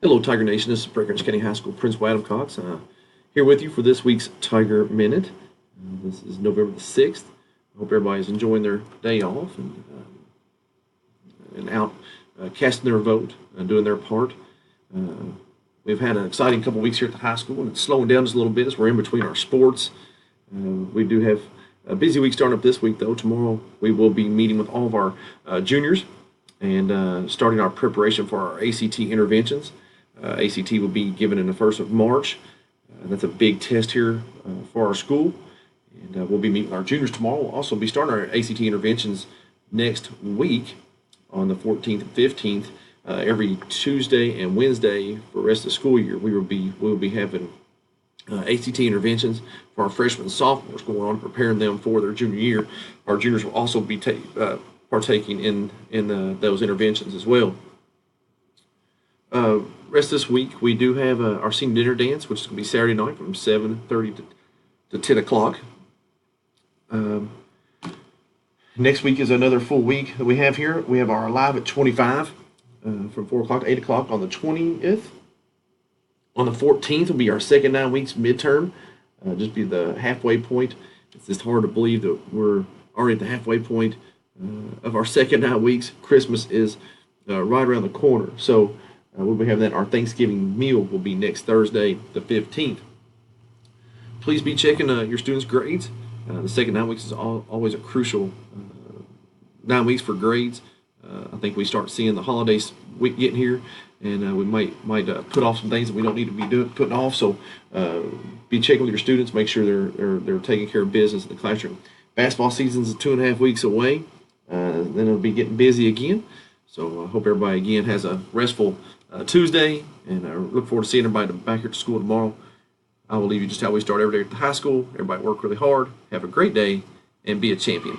Hello, Tiger Nation. This is Breckenridge County High School Principal Adam Cox, here with you for this week's Tiger Minute. This is November the 6th. I hope everybody's enjoying their day off and out casting their vote and doing their part. We've had an exciting couple weeks here at the high school, and it's slowing down just a little bit as we're in between our sports. We do have a busy week starting up this week, though. Tomorrow we will be meeting with all of our juniors and starting our preparation for our ACT interventions. ACT will be given in the 1st of March. That's a big test here for our school. And we'll be meeting with our juniors tomorrow. We'll also be starting our ACT interventions next week on the 14th and 15th. Every Tuesday and Wednesday for the rest of the school year, we will be having ACT interventions for our freshmen and sophomores going on, preparing them for their junior year. Our juniors will also be partaking in those interventions as well. Rest of this week, we do have our senior dinner dance, which is going to be Saturday night from 7:30 to 10 o'clock. Next week is another full week that we have here. We have our Live at 25 from 4 o'clock to 8 o'clock on the 20th. On the 14th will be our second 9 weeks midterm, just be the halfway point. It's just hard to believe that we're already at the halfway point of our second 9 weeks. Christmas is right around the corner. So we'll be having that. Our Thanksgiving meal will be next Thursday, the 15th. Please be checking your students' grades. The second 9 weeks is always a crucial 9 weeks for grades. I think we start seeing the holidays getting here, and we might put off some things that we don't need to be putting off. So be checking with your students, make sure they're taking care of business in the classroom. Basketball season is 2.5 weeks away. Then it'll be getting busy again. So I hope everybody again has a restful Tuesday, and I look forward to seeing everybody back here at school tomorrow. I will leave you just how we start every day at the high school. Everybody work really hard, have a great day, and be a champion.